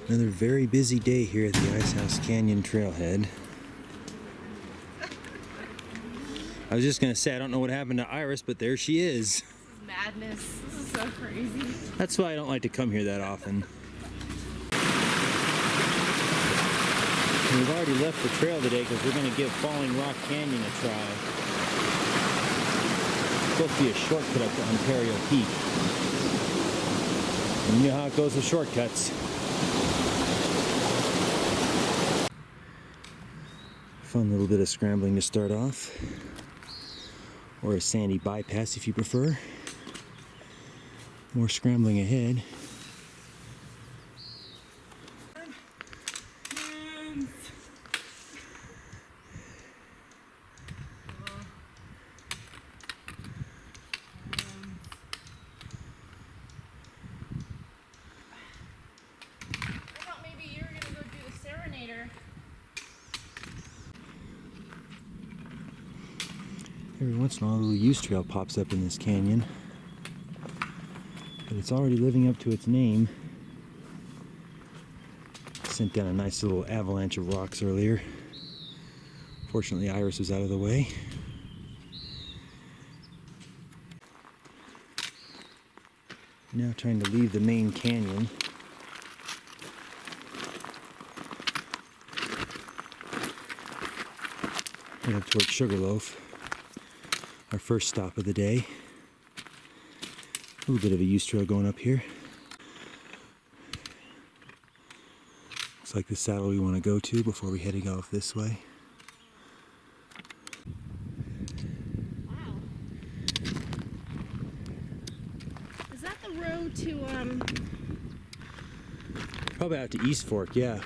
Another very busy day here at the Ice House Canyon Trailhead. I was just gonna say, I don't know what happened to Iris, but there she is. This is madness. This is so crazy. That's why I don't like to come here that often. We've already left the trail today because we're gonna give Falling Rock Canyon a try. It's supposed to be a shortcut up to Ontario Peak. And you know how it goes with shortcuts. Fun little bit of scrambling to start off, or a sandy bypass if you prefer. More scrambling ahead. I thought maybe you were gonna go do the Serenader. Every once in a while, a little use trail pops up in this canyon, but it's already living up to its name. Sent down a nice little avalanche of rocks earlier. Fortunately, Iris was out of the way. Now trying to leave the main canyon. Head up towards Sugarloaf. Our first stop of the day. A little bit of a use trail going up here. Looks like the saddle we want to go to before we heading off this way. Wow. Is that the road to Probably out to East Fork, yeah.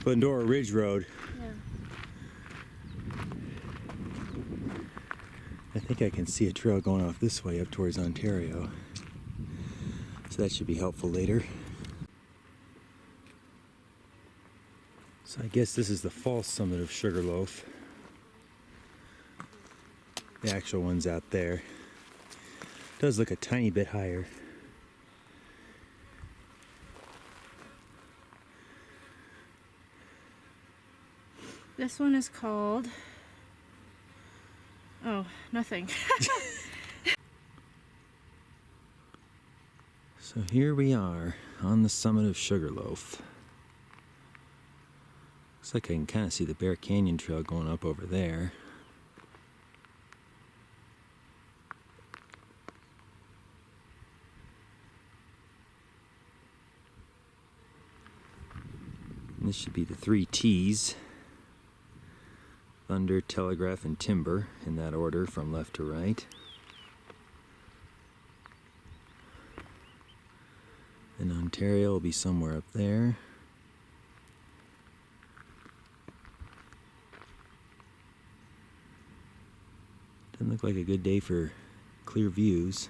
Glendora Ridge Road. yeah. I think I can see a trail going off this way up towards Ontario. So that should be helpful later. So I guess this is the false summit of Sugarloaf. The actual one's out there. Does look a tiny bit higher. This one is called... Oh, nothing. So here we are on the summit of Sugarloaf. Looks like I can kind of see the Bear Canyon Trail going up over there. And this should be the 3 T's. Thunder, Telegraph, and Timber, in that order from left to right. And Ontario will be somewhere up there. Doesn't look like a good day for clear views.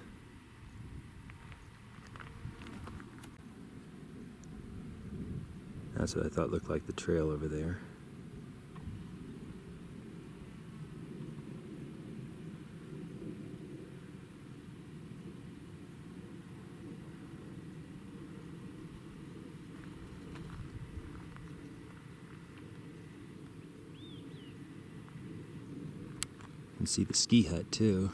That's what I thought looked like the trail over there. You can see the ski hut too.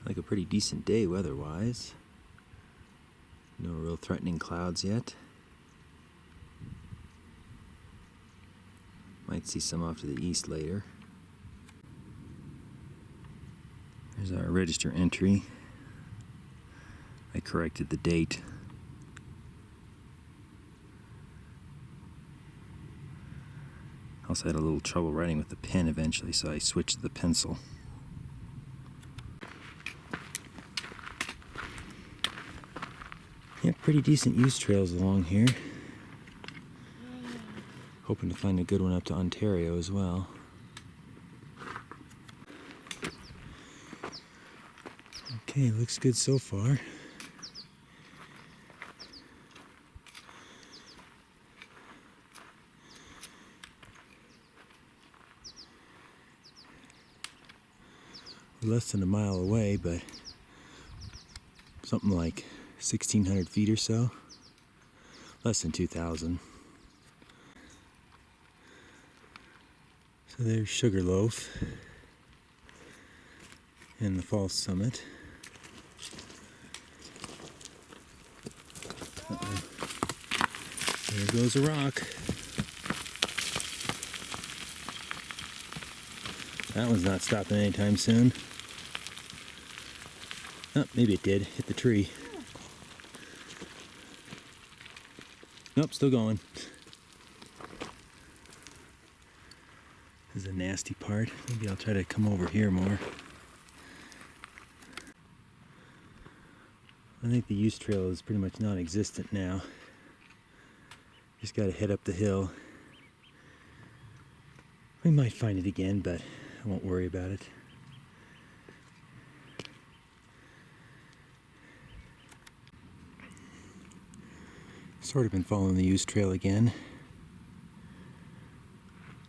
Like a pretty decent day weather-wise. No real threatening clouds yet. Might see some off to the east later. There's our register entry. I corrected the date. Also had a little trouble writing with the pen eventually, so I switched to the pencil. Yeah, pretty decent use trails along here. Hoping to find a good one up to Ontario as well. Okay, looks good so far. less than a mile away, but something like 1,600 feet or so. Less than 2,000. So there's Sugarloaf and the false summit. There goes a rock. That one's not stopping anytime soon. Oh, maybe it did. Hit the tree. Nope, still going. This is a nasty part. Maybe I'll try to come over here more. I think the use trail is pretty much non-existent now. Just gotta head up the hill. We might find it again, but I won't worry about it. Sort of been following the use trail again.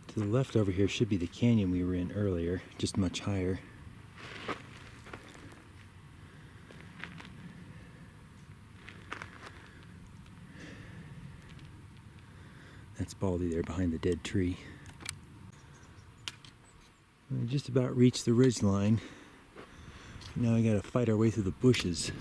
To the left over here should be the canyon we were in earlier, just much higher. That's Baldy there behind the dead tree. We just about reached the ridge line. Now we gotta fight our way through the bushes.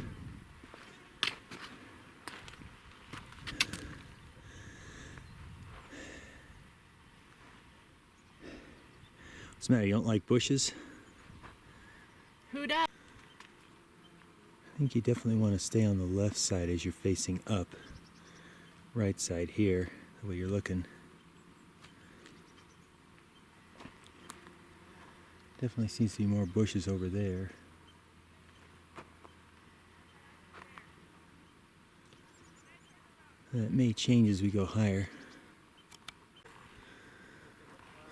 What's the matter, you don't like bushes? Who does? I think you definitely want to stay on the left side as you're facing up. Right side here, the way you're looking. Definitely seems to be more bushes over there. That may change as we go higher.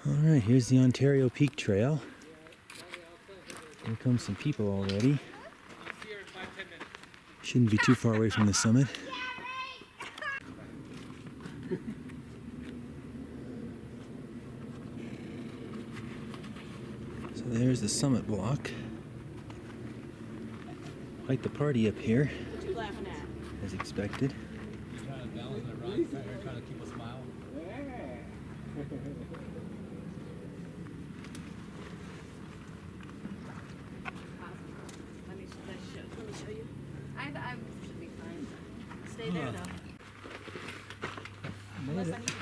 Alright, here's the Ontario Peak Trail. Here come some people already. Shouldn't be too far away from the summit. So there's the summit block. Quite the party up here, What you laughing at? as expected. Trying to balance that rock, trying to keep a smile. Let me show you. I should be fine. Stay there though. Unless I need to go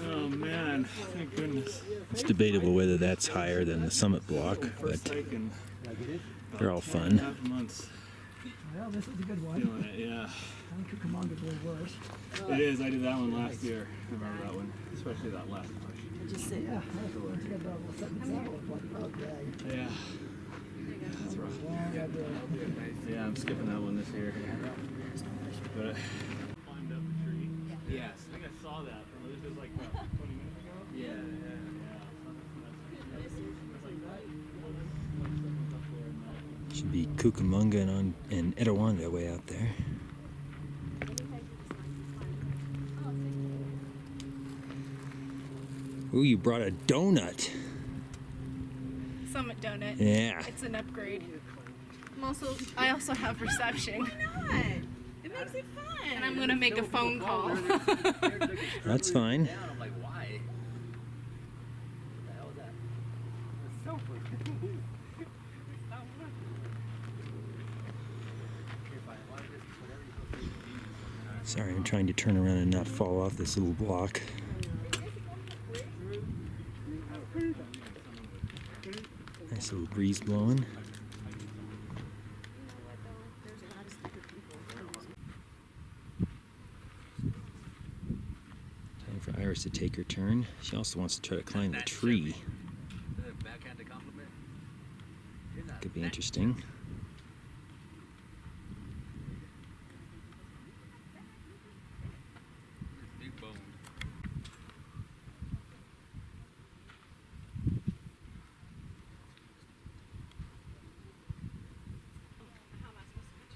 down. Oh man, thank goodness. It's debatable whether that's higher than the summit block, but First hike in they're all fun. 2.5 months. Well, this is a good one. Feeling it, yeah. I think Cucamonga's a little worse. It is, I did that one last year. I remember that one, especially that last push. Just sit. Yeah, that's a good level. Setting example of what, okay. Yeah. That's rough. Yeah, Yeah, I'm skipping that one this year. But I climbed up the tree. Yes. I think I saw that. This was like, what, 20 minutes ago? Yeah, yeah. Should be Cucamonga and Etiwanda way out there. Ooh, you brought a donut. Summit donut. Yeah. It's an upgrade. I also have reception. Why not? It makes it fun. And I'm gonna make a phone call. That's fine. I'm like, why? What the hell is that? It's so Sorry, I'm trying to turn around and not fall off this little block. Nice little breeze blowing. Time for Iris to take her turn. She also wants to try to climb the tree. Backhanded compliment? Could be interesting. Big bone.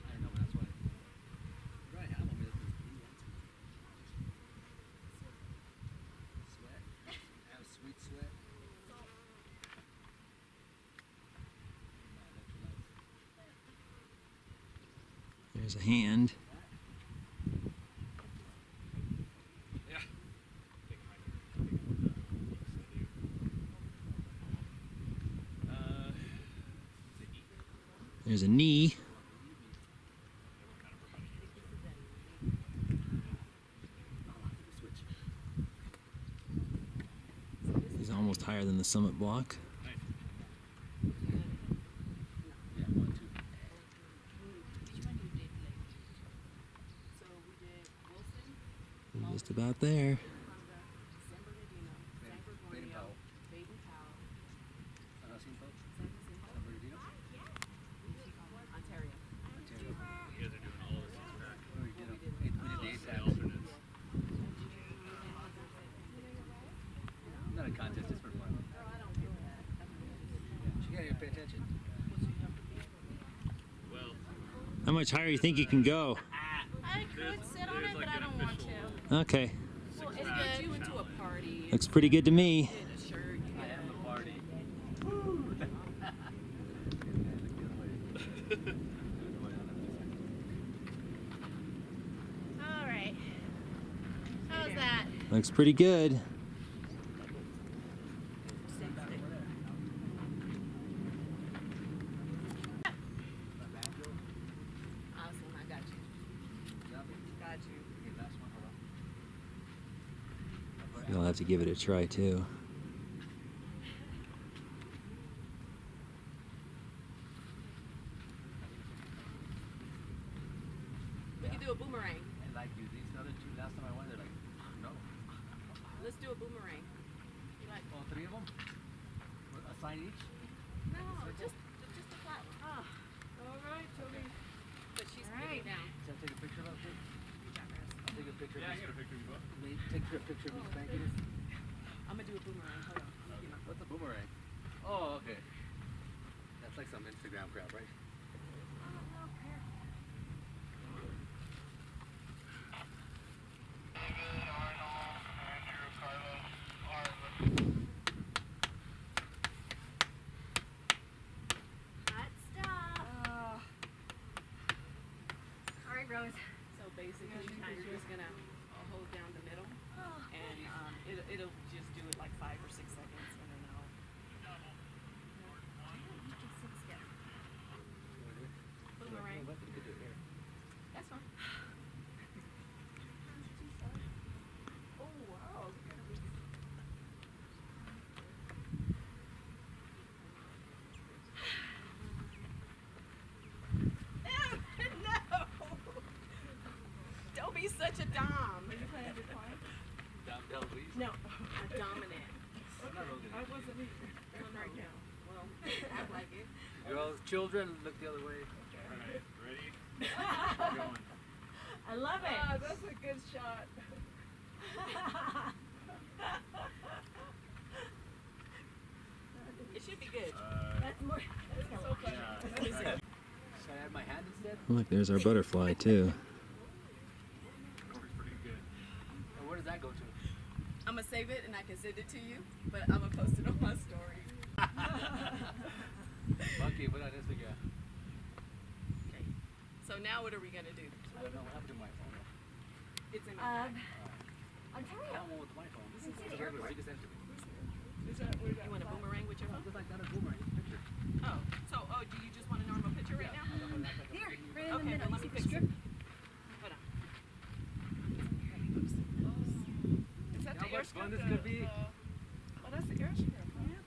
I know, that's why. Right, I don't know. Sweat. Have sweet sweat. There's a hand. There's a knee. He's almost higher than the summit block. He's just about there. Not a contest, just for fun. She can't even pay attention. How much higher do you think you can go? I could sit on it, but I don't want to. Okay. Well, it's good. You into a party. Looks pretty good to me. I am the party. All right. How's that? Looks pretty good. Awesome. I got you. Got you. You'll have to give it a try too. We can do a boomerang. And like you, these other two, last time I went, they're like, no. Let's do a boomerang. You like? All three of them? A sign each? No, just the flat one. Ah. All right, Toby. But she's right now. Should I take a picture of it? I'll take a picture of Yeah, I this. got a picture of you both. Take a picture of this banking. I'm gonna do a boomerang. Hold on. What's a boomerang? Oh, okay. That's like some Instagram crap, right? Hot stuff. All right, Rose. So basically, you're just gonna hold down the middle, and it'll just do it like 5 or 6 seconds, and then I'll. Boomerang. That's fine. Oh wow. No! Don't be such a dom. Are you playing this part? Dom DeLuise? No, a dominant. I wasn't either. One right now. Well, act like it. Girls, children, look the other way. Alright, ready? We're going. I love it. Ah, that's a good shot. It should be good. That's more. That's so funny. Let me see. Should I add my hand instead? Look, there's our butterfly too. Cover's pretty good. Or where does that go to? I'm gonna save it and I can send it to you, but I'm gonna post it on my story. Monkey, put on Instagram. Okay. So now what are we gonna do? I don't know what happened to my phone. It's in my bag. I have one with my phone. This is regular. You can send it to me. You want a boomerang with your phone? Just like that, a boomerang picture. Oh, so do you just want a normal picture right now? Here, right in the Okay, middle. well, let me fix it. Hold on. Is that How the much fun this could be? Oh, that's the airstrip, huh?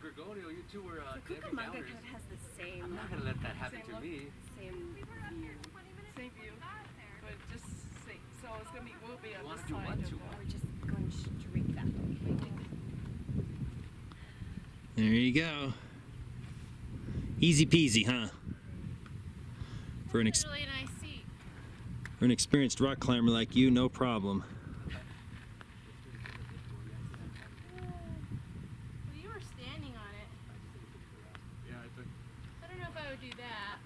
Gregorio, you two were Debbie Cucamonga Downers. has the same I'm not going to let that happen to me. view. Same view. But just see. So it's going to be, we'll be You on want this to do side what? of To the- what? We're just going straight that way. There you go. Easy peasy, huh? For an Really nice seat. for an experienced rock climber like you, no problem. Well, you were standing on it. Yeah, I took. I don't know if I would do that.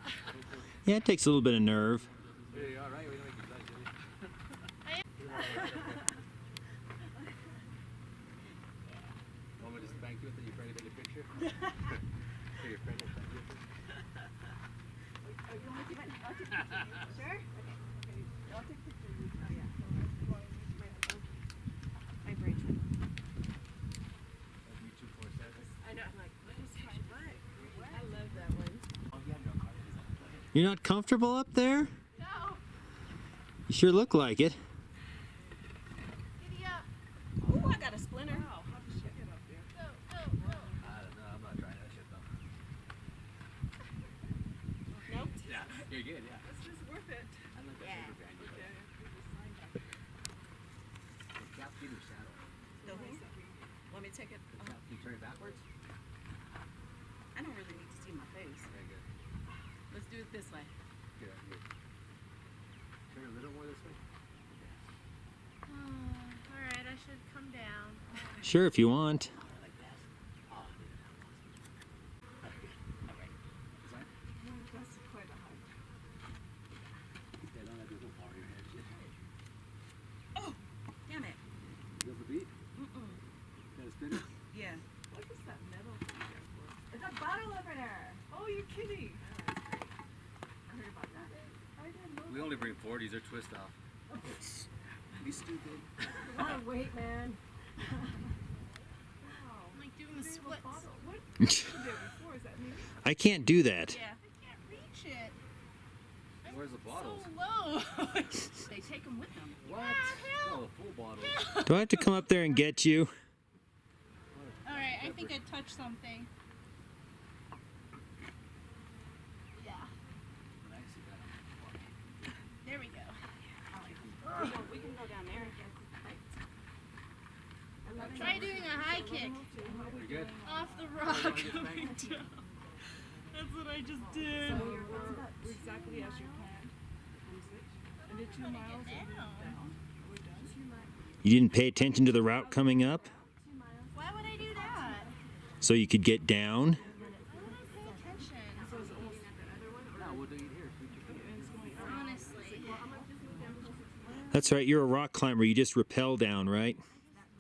Yeah, it takes a little bit of nerve. Yeah, you all right? We don't make you blush, do we? Want me to spank you until you're ready to take a picture? So your friend will spank you. you want me to take I'll take pictures of you. Sure? Okay. I'll take pictures of you. Oh, yeah. So you want to use my brain. I know. I'm like, what is my butt? I love that one. You're not comfortable up there? No. You sure look like it. Giddy up. Oh, I got a splinter. Wow. How did she get up there? Go, go, go. I don't know. I'm not trying that shit though. Nope. Yeah, you're good. Yeah. It's just worth it. I like that Yeah. paper band. You Okay. got. We just signed that. The cap feeder saddle. Go ahead. Want me to take it? The cap, you turn it backwards. I don't really need to see my face. Very good. Let's do it this way. Good. Good. Turn a little more this way. Alright, I should come down. Sure, if you want. Like that. Oh, dude, that was awesome. All right. Is that? No, that's quite a hike. Yeah, don't have to go far your head. Shit. Oh, damn it. You go for beat? Mm-mm. Got a spinner? Yeah. What is that metal thing there for? It's a bottle opener. Oh, you're kidding. I heard about that. I didn't know We only bring 40s. They're twist off. You stupid. A lot of weight, man. Wow. I'm like doing the They have a splits. bottle. What did you do there before? Is that me? I can't do that. Yeah. I can't reach it. Where's the bottles? So low. They take them with them. What? Oh, full bottles. Do I have to come up there and get you? Alright, I think I touched something. Yeah, Nice, you got 'em. there we go. We can go down there. Try doing a high kick You good? off the rock coming down. That's what I just did. So we're exactly as you planned. And the 2 miles and then down. We're done. You didn't pay attention to the route coming up, Why would I do that? so you could get down? Why would I pay attention? No, we'll do it here. Shoot your feet. Honestly. That's right, you're a rock climber. You just rappel down, right?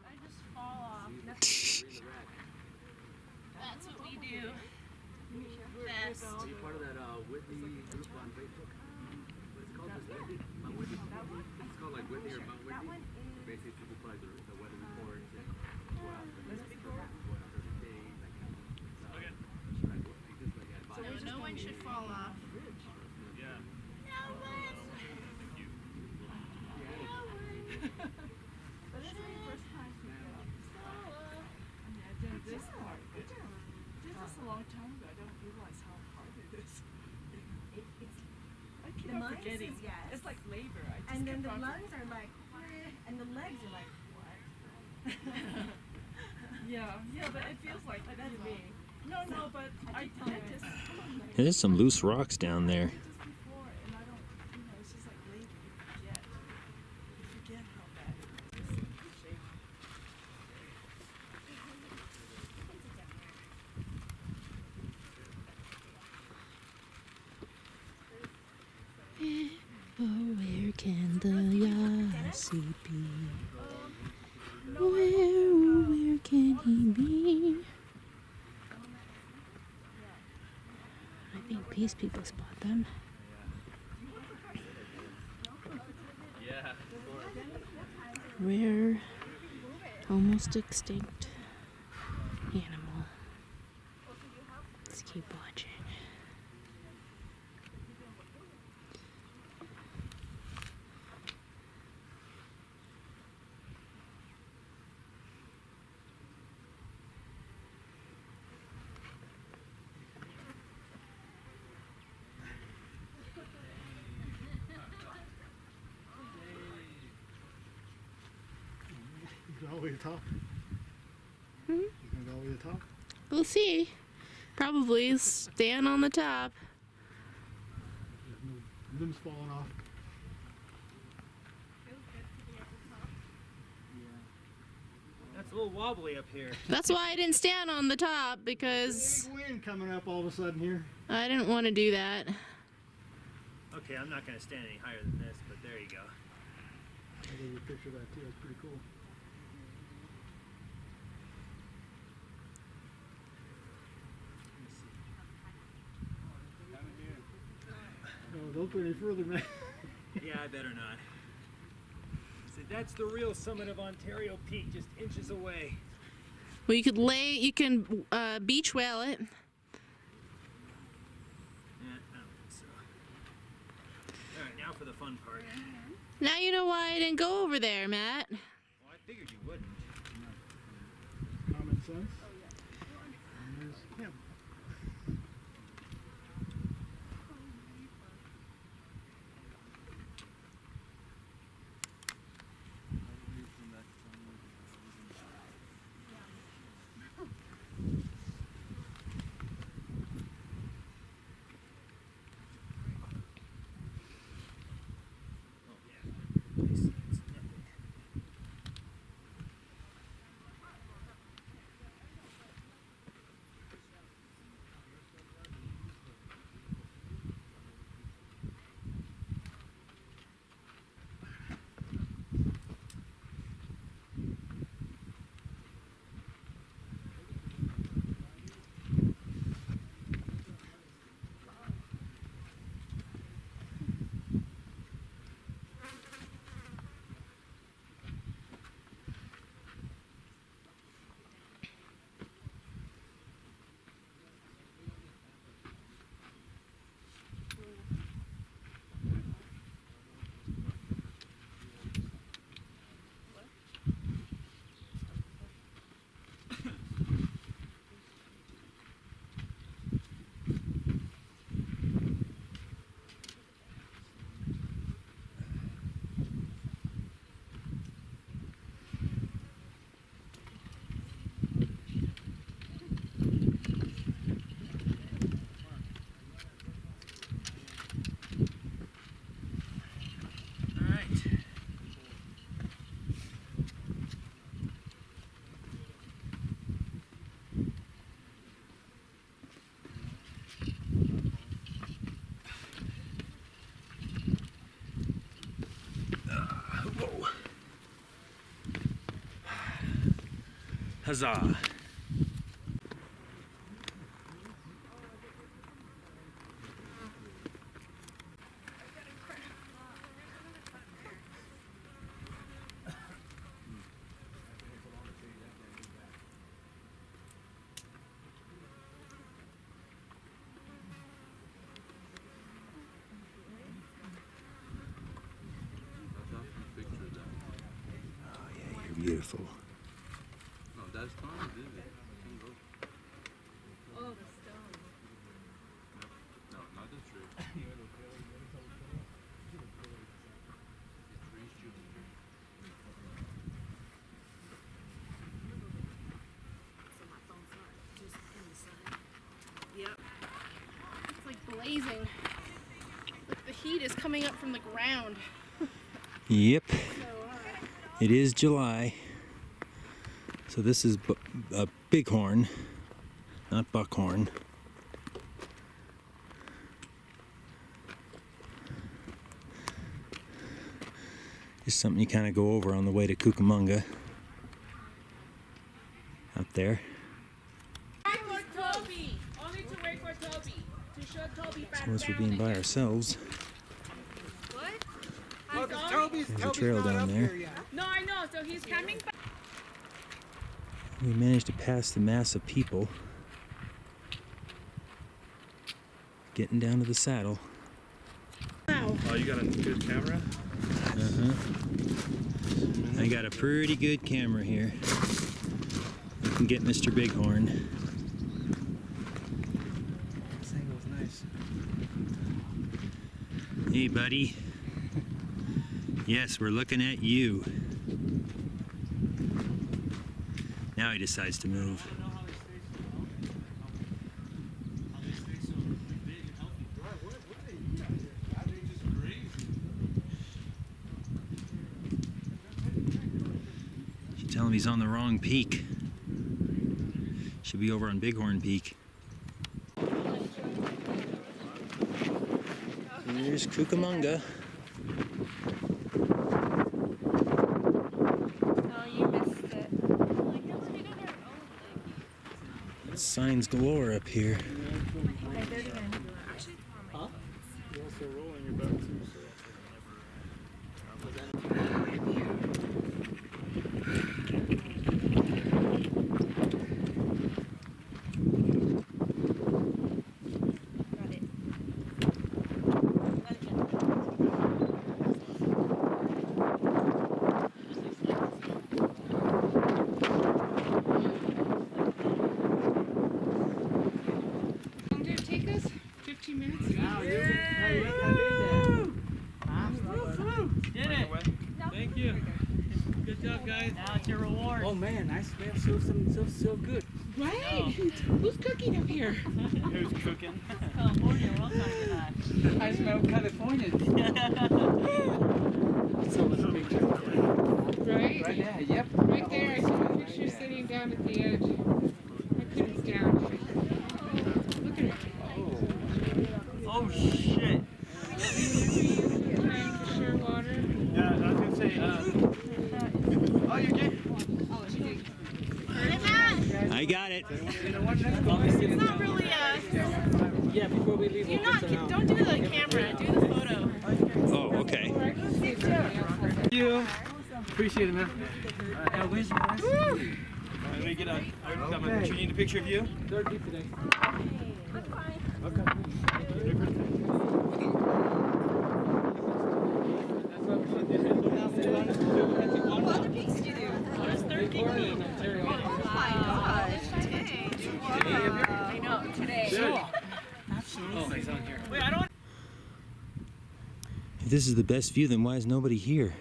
I just fall off. That's what we do. Best. Are you part of that Whitney group on Facebook? What's it called? Mount Whitney? It's called like Whitney or Mount Whitney. Basically, people put like the weather reports and go out and go out every day, that kind of stuff. Okay. Right. Just like advice. No one should fall off. Yeah. But it's my first time to get up. And I did this part. Did this a long time ago. I don't realize how hard it is. I keep The on mind forgetting. says yes. It's like labor. I just And then keep the on lungs are like, "Eh," and the legs are like, what? Yeah, but it feels like that to me. No, but I did this. There's some loose rocks down there. I did this before, and I don't, it's just like labor. You forget how bad it is. It's a shame. Oh, where can the Yassi be? Where can he be? I think Peace People spot them. Yeah. Rare, almost extinct animal. Let's keep watching. You go all the way to the top? Hmm? You gonna go all the way to the top? We'll see. Probably stand on the top. There's no limbs falling off. That's a little wobbly up here. That's why I didn't stand on the top, because Big wind coming up all of a sudden here. I didn't want to do that. Okay, I'm not going to stand any higher than this, but there you go. I gave you a picture of that too. That's pretty cool. don't go any further, man. Yeah, I better not. So that's the real summit of Ontario Peak, just inches away. Well, you can beach whale it. Yeah, I don't think so. Alright, now for the fun part. Now you know why I didn't go over there, Matt. Well, I figured you wouldn't. Common sense. And there's him. Oh, yeah. I see, it's nothing. Alright. Whoa. Huzzah. That's awesome picture of that. Oh yeah, you're beautiful. No, that's fine, is it? Can go. Oh, the stone. No, not the tree. The tree's Jupiter. So my phone's not just in the sun. Yep. It's like blazing. Look, the heat is coming up from the ground. Yep, So, it is July. So this is a bighorn, not buckhorn. Just something you kind of go over on the way to Cucamonga. Out there. Wait for Toby. Only to wait for Toby. To show Toby back So once we're down being by again. ourselves, What? Well, I'm 'cause sorry? there's a trail down there. No, I know. So he's coming back. We managed to pass the mass of people getting down to the saddle. Oh, you got a good camera? I got a pretty good camera here. I can get Mr. Bighorn. This angle's nice. Hey, buddy. Yes, we're looking at you. Now he decides to move. I don't know how they stay so long. How they stay so big and healthy. Right, what do they eat out here? They just graze. You tell him he's on the wrong peak. Should be over on Bighorn Peak. Here's Cucamonga. oh, you missed it. Signs galore up here. You're also rolling Good job, guys. Now it's your reward. Oh man, I smell so good. Right? Who's cooking up here? Who's cooking? California, we're all trying to get high. I smell California. So let's picture. Right? Right there, yep. Right there, I took a picture sitting down at the edge. My couldn't down. Look at it. Oh shit. Trying to share water. Yeah, I was gonna say, oh, you get. I got it. It's not really Yeah, before we leave, you're not, don't do the camera, do the photo. Oh, okay. Or I can see somebody else like that. Thank you. Appreciate it, man. Where's your guys? Let me get a. I got my picture. You need a picture of you? Third deep today. I know, today. Oh, he's on here. Wait, I don't. If this is the best view, then why is nobody here?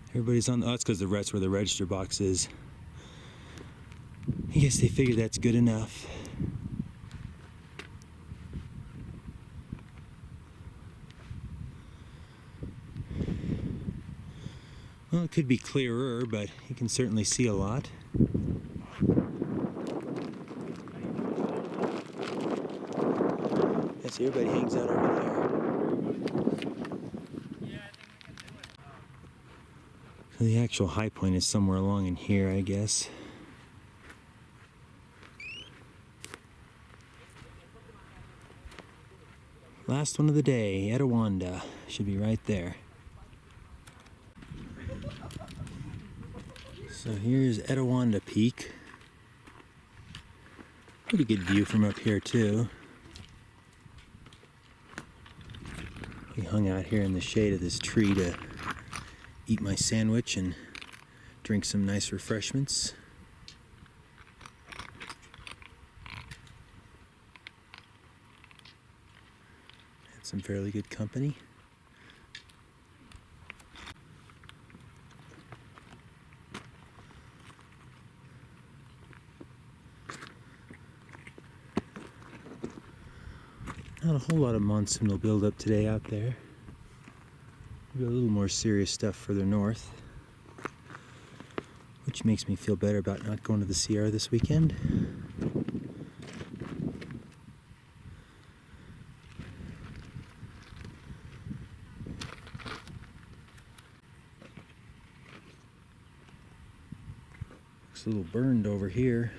Everybody's on. Oh, that's because that's where the register box is. I guess they figured that's good enough. Well, it could be clearer, but you can certainly see a lot. Yes, everybody hangs out over there. So the actual high point is somewhere along in here, I guess. Last one of the day, Etowanda. Should be right there. So here's Etowanda Peak. Pretty good view from up here too. We hung out here in the shade of this tree to eat my sandwich and drink some nice refreshments. Had some fairly good company. Not a whole lot of monsoonal buildup today out there. We've got a little more serious stuff further north, which makes me feel better about not going to the Sierra this weekend. Looks a little burned over here.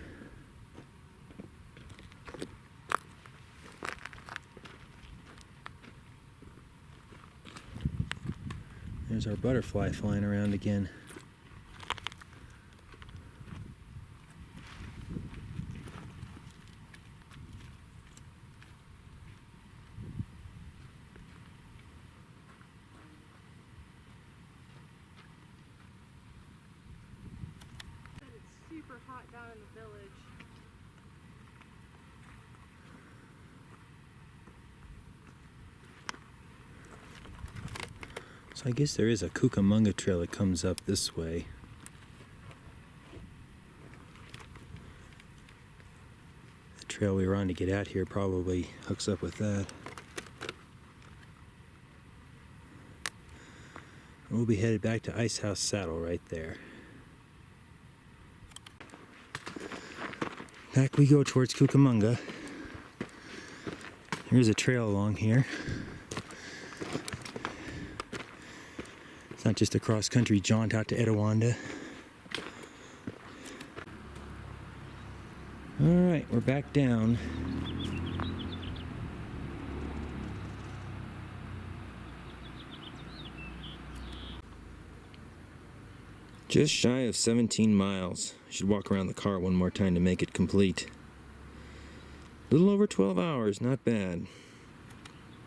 There's our butterfly flying around again. It's super hot down in the village. So I guess there is a Cucamonga trail that comes up this way. The trail we were on to get out here probably hooks up with that. We'll be headed back to Ice House Saddle right there. Back we go towards Cucamonga. There's a trail along here. It's not just a cross-country jaunt out to Etowanda. All right, we're back down. Just shy of 17 miles. I should walk around the car one more time to make it complete. A little over 12 hours, not bad.